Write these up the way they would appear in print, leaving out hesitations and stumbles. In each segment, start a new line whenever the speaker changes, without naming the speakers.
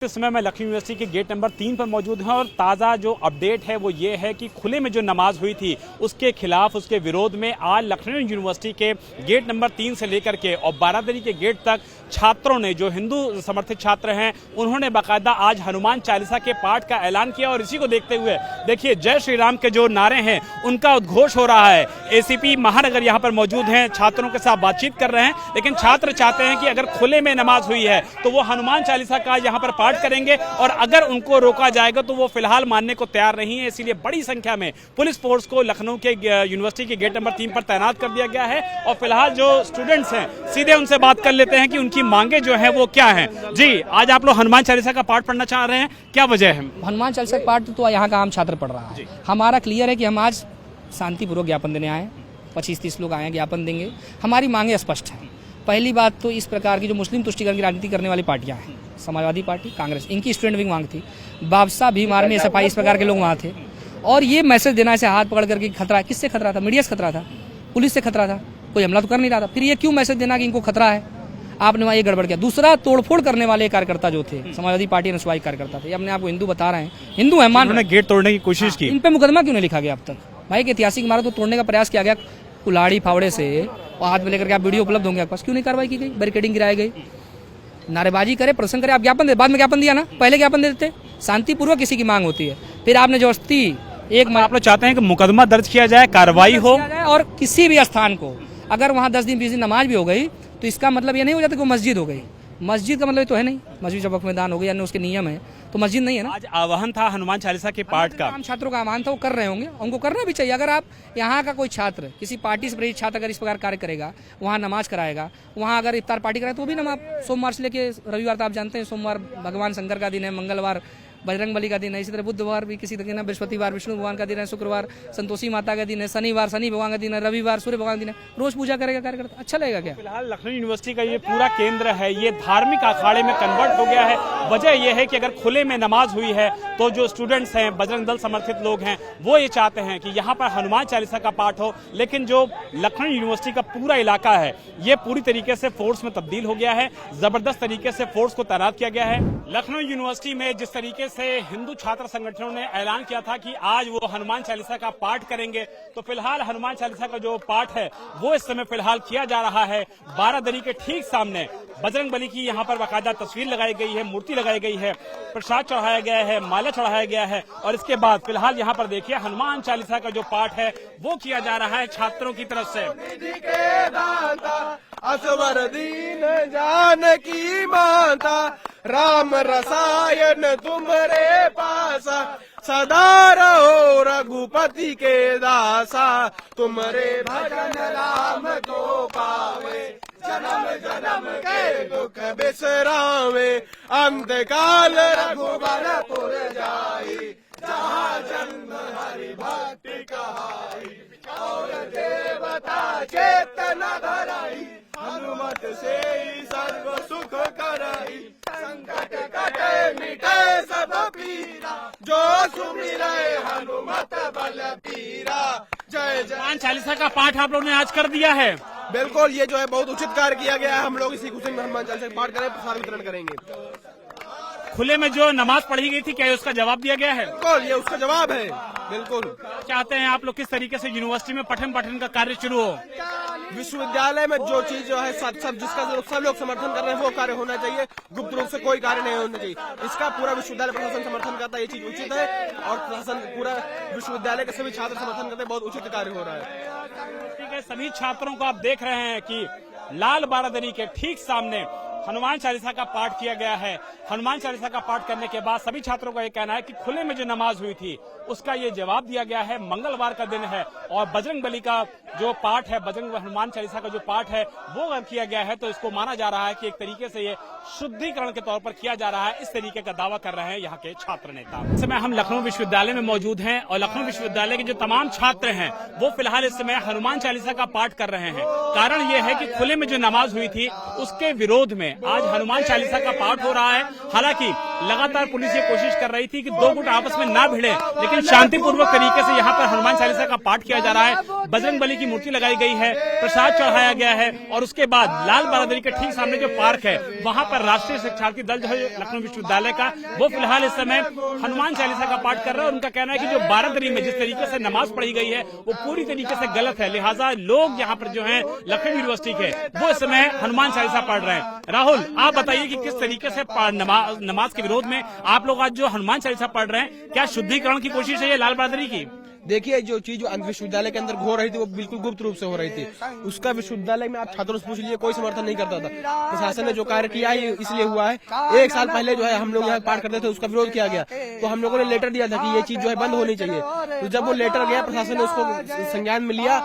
इस समय मैं लखनऊ यूनिवर्सिटी के गेट नंबर 3 पर मौजूद हूं और ताज़ा जो अपडेट है वो ये है कि खुले में जो नमाज हुई थी उसके खिलाफ, उसके विरोध में आज लखनऊ यूनिवर्सिटी के गेट नंबर 3 से लेकर के और बारादरी के गेट तक छात्रों ने, जो हिंदू समर्थित छात्र हैं, उन्होंने बाकायदा आज हनुमान चालीसा के पाठ का ऐलान किया। और इसी को देखते हुए देखिए जय श्री राम के जो नारे हैं उनका उद्घोष हो रहा है। एसीपी महानगर यहाँ पर मौजूद हैं, छात्रों के साथ बातचीत कर रहे हैं, लेकिन छात्र चाहते हैं कि अगर खुले में नमाज हुई है तो वो हनुमान चालीसा का यहाँ पर पाठ करेंगे और अगर उनको रोका जाएगा तो वो फिलहाल मानने को तैयार नहीं है। इसीलिए बड़ी संख्या में पुलिस फोर्स को लखनऊ के यूनिवर्सिटी के गेट नंबर 3 पर तैनात कर दिया गया है। और फिलहाल जो स्टूडेंट्स हैं सीधे उनसे बात कर लेते हैं कि उनकी मांगे जो है वो क्या है। जी, आज आप लोग हनुमान चालीसा का पाठ पढ़ना चाह रहे हैं, क्या वजह है?
हनुमान चालीसा का पाठ तो यहाँ का आम छात्र पढ़ रहा है। हमारा क्लियर है कि हम आज शांतिपूर्वक ज्ञापन देने आए, 25-30 लोग आए हैं, ज्ञापन देंगे। हमारी मांगे स्पष्ट हैं। पहली बात तो इस प्रकार की जो मुस्लिम तुष्टिकरण की राजनीति करने वाली पार्टियां हैं, समाजवादी पार्टी, कांग्रेस, इनकी स्टूडेंट विंग मांग थी। बादशाह भीम आर्मी, एसएफआई, इस प्रकार के लोग वहाँ थे। और ये मैसेज देना, ऐसे हाथ पकड़ करके खतरा, किससे खतरा था? मीडिया से खतरा था, पुलिस से खतरा था, कोई हमला तो कर नहीं रहा था। फिर ये क्यों मैसेज देना कि इनको खतरा है? आपने वहाँ ये गड़बड़ किया। दूसरा, तोड़फोड़ करने वाले कार्यकर्ता जो थे, समाजवादी पार्टी नस्वाई कार्यकर्ता थे, अपने आप को हिंदू बता रहे हैं, हिंदू है, मान
उन्होंने गेट तोड़ने की कोशिश की।
इन पे मुकदमा क्यों नहीं लिखा गया अब तक? भाई, एक ऐतिहासिक इमारत को तोड़ने का प्रयास किया गया कुल्हाड़ी फावड़े से, और हाथ में लेकर के आप वीडियो उपलब्ध होंगे आपके पास, क्यों नहीं कार्रवाई की गई? बैरिकेडिंग गिराई गई, नारेबाजी करे, प्रदर्शन करे, आप ज्ञापन दे, बाद में ज्ञापन दिया ना, पहले ज्ञापन दे देते। शांतिपूर्वक किसी की मांग होती है, फिर आपने जबरदस्ती आप
लोग चाहते हैं कि मुकदमा दर्ज किया जाए, कार्रवाई हो,
और किसी भी स्थान को अगर वहाँ 10 दिन 20 दिन नमाज भी हो गई तो इसका मतलब ये नहीं हो जाता कि वो मस्जिद हो गई। मस्जिद का मतलब तो है नहीं, मस्जिद जब मैदान हो गई, यानी उसके नियम है, तो मस्जिद नहीं है ना।
आज आह्वान था हनुमान चालीसा के पाठ का,
आम छात्रों का आह्वान था, वो कर रहे होंगे, उनको करना भी चाहिए। अगर आप यहाँ का कोई छात्र, किसी पार्टी से प्रेरित छात्र अगर इस प्रकार कार्य करेगा, वहाँ नमाज कराएगा, वहाँ अगर इफ्तार पार्टी कराए, तो भी नमाज सोमवार से लेके रविवार, तो आप जानते हैं सोमवार भगवान शंकर का दिन है, मंगलवार बजरंग बली का दिन है, इसी तरह बुधवार भी किसी दिन है, बृहस्पतिवार विष्णु भगवान का दिन है, शुक्रवार संतोषी माता का दिन है, शनिवार शनि भगवान का दिन है, रविवार सूर्य भगवान का दिन है। रोज पूजा करेगा कार्यकर्ता, अच्छा लगेगा क्या?
फिलहाल लखनऊ यूनिवर्सिटी का ये पूरा केंद्र है, ये धार्मिक अखाड़े में कन्वर्ट हो गया है। वजह यह है कि अगर खुले में नमाज हुई है तो जो स्टूडेंट्स हैं, बजरंग दल समर्थित लोग हैं, वो ये चाहते हैं कि यहाँ पर हनुमान चालीसा का पाठ हो। लेकिन जो लखनऊ यूनिवर्सिटी का पूरा इलाका है ये पूरी तरीके से फोर्स में तब्दील हो गया है, जबरदस्त तरीके से फोर्स को तैनात किया गया है। लखनऊ यूनिवर्सिटी में जिस तरीके से हिंदू छात्र संगठनों ने ऐलान किया था कि आज वो हनुमान चालीसा का पाठ करेंगे, तो फिलहाल हनुमान चालीसा का जो पाठ है वो इस समय फिलहाल किया जा रहा है। बारादरी के ठीक सामने बजरंग बली की यहाँ पर बाकायदा तस्वीर लगाई गई है, मूर्ति लगाई गई है, प्रसाद चढ़ाया गया है, माला चढ़ाया गया है, और इसके बाद फिलहाल यहाँ पर देखिए हनुमान चालीसा का जो पाठ है वो किया जा रहा है छात्रों की तरफ से।
असवर दीन जानकी माता, राम रसायन तुमरे पासा, सदा रहो रघुपति के दासा, तुमरे भजन राम को पावे, जन्म जन्म के दुख बिसरावे, अंत काल रघुबरपुर जाई, जहाँ जन्म हरि भक्ति कहाई, और देवता चेतना धराई, हनुमत से सर्व सुख कराई, संकट कटे मिटे सब पीरा, जो सुमिरे हनुमत बलबीरा। जय जय।
हनुमान चालीसा का पाठ आप लोगों ने आज कर दिया है?
बिल्कुल, ये जो है बहुत उचित कार्य किया गया है। हम लोग इसी खुशी में हनुमान चालीसा का पाठ करें, प्रसाद वितरण करेंगे।
खुले में जो नमाज पढ़ी गई थी, क्या उसका जवाब दिया गया है?
बिल्कुल, ये उसका जवाब है। बिल्कुल।
चाहते हैं आप लोग किस तरीके से यूनिवर्सिटी में पठन पाठन का कार्य शुरू हो?
विश्वविद्यालय में जो चीज जो है सब जिसका सब लोग समर्थन कर रहे हैं वो कार्य होना चाहिए, गुप्त रूप से कोई कार्य नहीं होना चाहिए। इसका पूरा विश्वविद्यालय प्रशासन समर्थन करता है, ये चीज उचित है, और प्रशासन पूरा विश्वविद्यालय के सभी छात्र समर्थन करते हैं, बहुत उचित कार्य हो रहा है।
ठीक है, सभी छात्रों को आप देख रहे हैं कि लाल बारादरी के ठीक सामने हनुमान चालीसा का पाठ किया गया है। हनुमान चालीसा का पाठ करने के बाद सभी छात्रों का ये कहना है कि खुले में जो नमाज हुई थी उसका ये जवाब दिया गया है। मंगलवार का दिन है और बजरंग बली का जो पाठ है, बजरंग हनुमान चालीसा का जो पाठ है वो अगर किया गया है तो इसको माना जा रहा है कि एक तरीके से ये शुद्धिकरण के तौर पर किया जा रहा है। इस तरीके का दावा कर रहे हैं यहाँ के छात्र नेता। इस समय हम लखनऊ विश्वविद्यालय में मौजूद हैं और लखनऊ विश्वविद्यालय के जो तमाम छात्र हैं वो फिलहाल इस समय हनुमान चालीसा का पाठ कर रहे हैं। कारण ये है कि खुले में जो नमाज हुई थी उसके विरोध में आज हनुमान चालीसा का पाठ हो रहा है। हालांकि लगातार पुलिस ये कोशिश कर रही थी कि दो गुट आपस में ना भिड़े, लेकिन शांतिपूर्वक तरीके से यहाँ पर हनुमान चालीसा का पाठ किया जा रहा है। बजरंग बली की मूर्ति लगाई गई है, प्रसाद चढ़ाया गया है और उसके बाद लाल बहादुरी के ठीक सामने जो पार्क है वहां पर राष्ट्रीय शिक्षार्थी दल जो है लखनऊ विश्वविद्यालय का, वो फिलहाल इस समय हनुमान चालीसा का पाठ कर रहा है। और उनका कहना है कि जो बारादरी में जिस तरीके से नमाज पढ़ी गई है वो पूरी तरीके से गलत है, लिहाजा लोग यहाँ पर जो है लखनऊ यूनिवर्सिटी के वो इस समय हनुमान चालीसा पढ़ रहे हैं। राहुल, आप बताइए कि किस तरीके से नमाज के विरोध में आप लोग आज जो हनुमान चालीसा पढ़ रहे हैं, क्या शुद्धिकरण की कोशिश है ये लाल बहादुरी की?
देखिए, जो चीज जो विश्वविद्यालय के अंदर हो रही थी वो बिल्कुल गुप्त रूप से हो रही थी। उसका विश्वविद्यालय में आप छात्रों से पूछ लीजिए, कोई समर्थन नहीं करता था। प्रशासन ने जो कार्य किया है इसलिए हुआ है। 1 साल पहले जो है हम लोग यहाँ पाठ करते थे, उसका विरोध किया गया, तो हम लोगों ने लेटर दिया था कि ये चीज जो है बंद होनी चाहिए। तो जब वो लेटर गया, प्रशासन ने उसको संज्ञान में लिया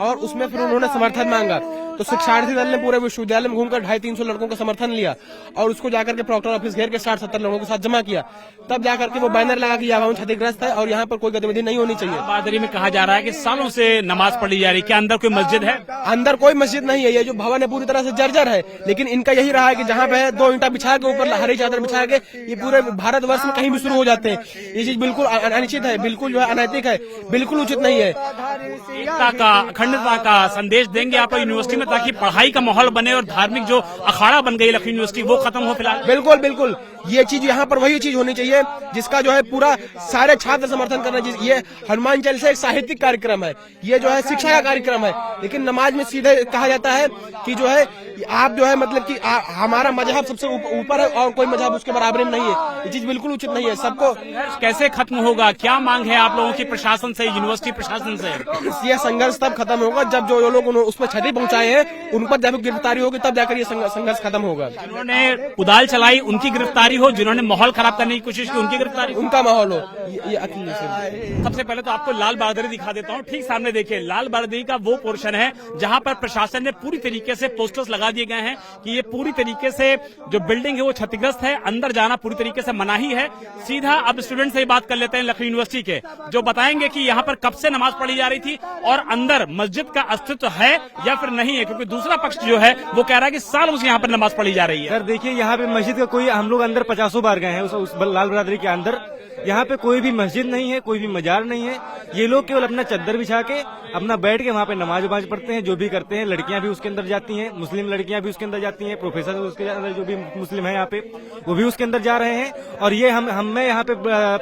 और उसमें फिर उन्होंने समर्थन मांगा। तो शिक्षार्थी दल ने पूरे विश्वविद्यालय में घूमकर 250-300 लड़कों का समर्थन लिया और उसको जाकर के प्रॉक्टर ऑफिस घेर के 60-70 लोगों के साथ जमा किया। तब जाकर के वो बैनर लगा कि यह भवन क्षतिग्रस्त है और यहाँ पर कोई गतिविधि नहीं होनी चाहिए।
बहादुरी में कहा जा रहा है कि सालों से नमाज पढ़ी जा रही, क्या अंदर कोई मस्जिद है?
अंदर कोई मस्जिद नहीं है। ये जो भवन है पूरी तरह से जर्जर है, लेकिन इनका यही रहा है कि जहाँ पे 2 ईंटा बिछा के ऊपर हरी चादर बिछा के ये पूरे भारतवर्ष में कहीं भी शुरू हो जाते हैं। ये चीज बिल्कुल अनुचित है, बिल्कुल जो है अनैतिक है, बिल्कुल उचित नहीं है।
एकता का, अखंडता का संदेश देंगे आप यूनिवर्सिटी में ताकि पढ़ाई का माहौल बने और धार्मिक जो अखाड़ा बन गई लखनऊ यूनिवर्सिटी वो खत्म हो फिलहाल?
बिल्कुल बिल्कुल, ये चीज यहाँ पर वही चीज होनी चाहिए जिसका जो है पूरा सारे छात्र समर्थन कर रहे हैं। ये हनुमान चालीसा एक साहित्यिक कार्यक्रम है, ये जो है शिक्षा का कार्यक्रम है, लेकिन नमाज में सीधे कहा जाता है कि जो है आप जो है मतलब कि हमारा मजहब सबसे ऊपर है और कोई मजहब उसके बराबर में नहीं है। ये चीज बिल्कुल उचित नहीं है। सबको
कैसे खत्म होगा, क्या मांग है आप लोगों की प्रशासन से, यूनिवर्सिटी प्रशासन से?
यह संघर्ष तब खत्म होगा जब जो लोग उस पर क्षति पहुंचाए हैं उन पर जब गिरफ्तारी होगी, तब जाकर ये संघर्ष खत्म होगा।
जिन्होंने कुदाल चलाई उनकी गिरफ्तारी हो, जिन्होंने माहौल खराब करने की कोशिश की उनकी गिरफ्तारी,
उनका माहौल हो। ये अखिलेश है।
सबसे पहले तो आपको लाल बहादुरी दिखा देता हूँ। ठीक सामने देखिए, लाल बहादुरी का वो पोर्शन है जहाँ पर प्रशासन ने पूरी तरीके से पोस्टर्स लगा दिए गए हैं कि ये पूरी तरीके से जो बिल्डिंग है वो क्षतिग्रस्त है, अंदर जाना पूरी तरीके से मनाही है। सीधा अब स्टूडेंट से ही बात कर लेते हैं लखनऊ यूनिवर्सिटी के, जो बताएंगे कि यहाँ पर कब से नमाज पढ़ी जा रही थी और अंदर मस्जिद का अस्तित्व है या फिर नहीं है, क्योंकि दूसरा पक्ष जो है वो कह रहा है कि सालों से यहाँ पर नमाज पढ़ी जा रही है।
सर देखिए, यहाँ पे मस्जिद का कोई, हम लोग अंदर 50 बार गए हैं उस लाल बहादुरी के अंदर। यहाँ पे कोई भी मस्जिद नहीं है, कोई भी मजार नहीं है। ये लोग केवल अपना चद्दर बिछा के अपना बैठ के वहाँ पे नमाज पढ़ते हैं, जो भी करते हैं। लड़कियां भी उसके अंदर जाती हैं, मुस्लिम लड़कियां भी उसके अंदर जाती हैं, प्रोफेसर उसके अंदर जो भी मुस्लिम है यहाँ पे वो भी उसके अंदर जा रहे हैं। और ये मैं यहाँ पे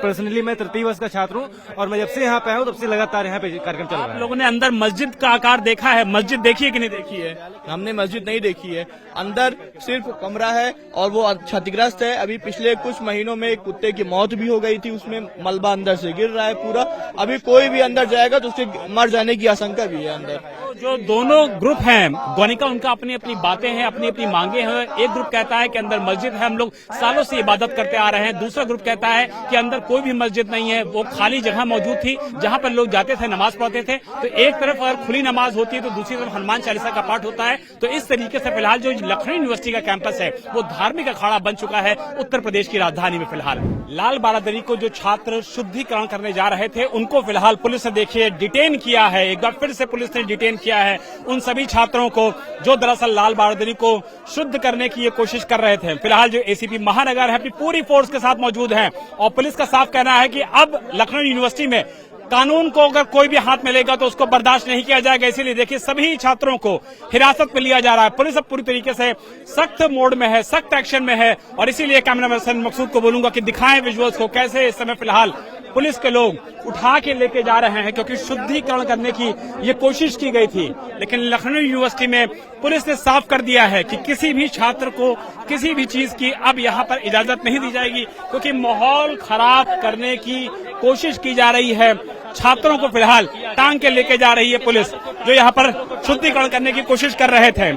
पर्सनली मैं 3य वर्ष का छात्र हूँ और मैं जब से यहाँ पे आया हूँ तब से लगातार यहाँ पे कार्यक्रम चल रहा है।
लोगों ने अंदर मस्जिद का आकार देखा है, मस्जिद देखी है कि नहीं देखी है?
हमने मस्जिद नहीं देखी है। अंदर सिर्फ कमरा है और वो क्षतिग्रस्त है। अभी पिछले कुछ महीनों में एक कुत्ते की मौत भी हो गई थी, उसमें मलबा अंदर से गिर रहा है पूरा। अभी कोई भी अंदर जाएगा तो उसके मर जाने की आशंका भी है अंदर।
जो दोनों ग्रुप हैं गोनिका, उनका अपनी अपनी बातें हैं, अपनी अपनी मांगे हैं। एक ग्रुप कहता है कि अंदर मस्जिद है, हम लोग सालों से इबादत करते आ रहे हैं। दूसरा ग्रुप कहता है कि अंदर कोई भी मस्जिद नहीं है, वो खाली जगह मौजूद थी जहां पर लोग जाते थे, नमाज पढ़ते थे। तो एक तरफ अगर खुली नमाज होती है तो दूसरी तरफ हनुमान चालीसा का पाठ होता है। तो इस तरीके से फिलहाल जो लखनऊ यूनिवर्सिटी का कैंपस है वो धार्मिक अखाड़ा बन चुका है उत्तर प्रदेश की राजधानी में। फिलहाल लाल बहादुरी को जो छात्र शुद्धिकरण करने जा रहे थे उनको फिलहाल पुलिस ने देखिए डिटेन किया है। एक बार फिर से पुलिस ने डिटेन किया है उन सभी छात्रों को जो दरअसल लाल बहादुरी को शुद्ध करने की ये कोशिश कर रहे थे। फिलहाल जो एसीपी महानगर है अपनी पूरी फोर्स के साथ मौजूद हैं और पुलिस का साफ कहना है कि अब लखनऊ यूनिवर्सिटी में कानून को अगर कोई भी हाथ में लेगा तो उसको बर्दाश्त नहीं किया जाएगा। इसीलिए देखिए सभी छात्रों को हिरासत में लिया जा रहा है। पुलिस अब पूरी तरीके से सख्त मोड में है, सख्त एक्शन में है और इसीलिए कैमरा पर्सन मकसूद को बोलूंगा कि दिखाएं विजुअल्स को कैसे इस समय फिलहाल पुलिस के लोग उठा के लेके जा रहे हैं, क्योंकि शुद्धिकरण करने की ये कोशिश की गई थी। लेकिन लखनऊ यूनिवर्सिटी में पुलिस ने साफ कर दिया है कि किसी भी छात्र को किसी भी चीज की अब यहाँ पर इजाजत नहीं दी जाएगी, क्योंकि माहौल खराब करने की कोशिश की जा रही है। छात्रों को फिलहाल टांग के लेके जा रही है पुलिस, जो यहाँ पर शुद्धिकरण करने की कोशिश कर रहे थे।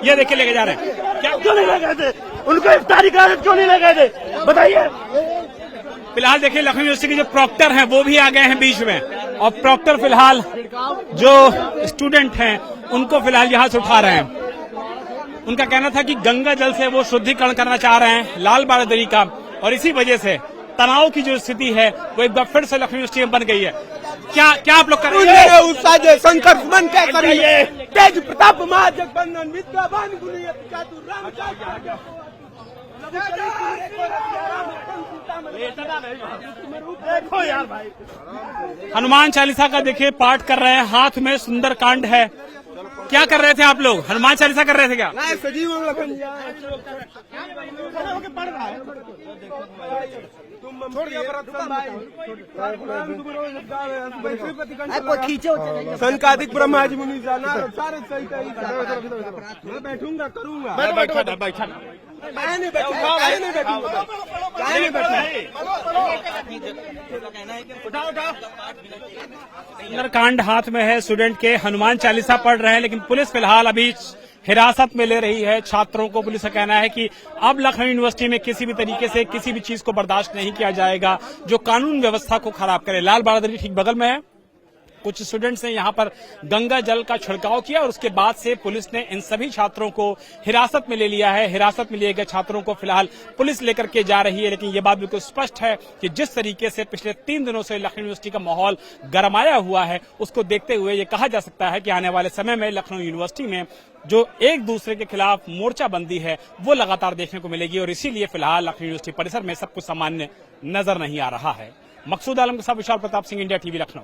ये देखिए लेके जा रहे हैं।
क्या क्यों नहीं लगे थे उनको? इफ्तारी का क्यों नहीं लगे थे बताइए।
फिलहाल देखिए लखनऊ यूनिवर्सिटी के जो प्रॉक्टर हैं वो भी आ गए हैं बीच में और प्रॉक्टर फिलहाल जो स्टूडेंट हैं उनको फिलहाल यहाँ से उठा रहे हैं। उनका कहना था कि गंगा जल से वो शुद्धिकरण करना चाह रहे हैं लाल बहादुरी का और इसी वजह से तनाव की जो स्थिति है वो एक बार फिर से लखनऊ यूनिवर्सिटी में बन गई है। क्या आप लोग कर रहे हैं?
संघर्ष मन क्या करिए? तेज प्रताप महाजगबंधन विद्यावान गुणी
देखो यार भाई,
हनुमान चालीसा का देखिए पाठ कर रहे हैं, हाथ में सुंदर कांड है। क्या कर रहे थे आप लोग? हनुमान चालीसा कर रहे थे क्या?
संकादिक ब्रह्मा जी मुनि जाना सारे सही मैं बैठूंगा करूंगा।
मैं बैठा
मैं नहीं बैठूंगा, मैं नहीं बैठूंगा, मैं नहीं बैठूंगा।
सुंदरकांड हाथ में है स्टूडेंट के, हनुमान चालीसा पढ़ रहे हैं, लेकिन पुलिस फिलहाल अभी हिरासत में ले रही है छात्रों को। पुलिस का कहना है कि अब लखनऊ यूनिवर्सिटी में किसी भी तरीके से किसी भी चीज को बर्दाश्त नहीं किया जाएगा जो कानून व्यवस्था को खराब करे। लाल बहादुरी ठीक बगल में है। कुछ स्टूडेंट्स ने यहां पर गंगा जल का छिड़काव किया और उसके बाद से पुलिस ने इन सभी छात्रों को हिरासत में ले लिया है। हिरासत में लिए गए छात्रों को फिलहाल पुलिस लेकर के जा रही है, लेकिन यह बात बिल्कुल स्पष्ट है कि जिस तरीके से पिछले 3 दिनों से लखनऊ यूनिवर्सिटी का माहौल गरमाया हुआ है, उसको देखते हुए ये कहा जा सकता है कि आने वाले समय में लखनऊ यूनिवर्सिटी में जो एक दूसरे के खिलाफ मोर्चाबंदी है वो लगातार देखने को मिलेगी और इसीलिए फिलहाल लखनऊ यूनिवर्सिटी परिसर में सब कुछ सामान्य नजर नहीं आ रहा है। मकसूद आलम के साथ विशाल प्रताप सिंह, इंडिया टीवी, लखनऊ।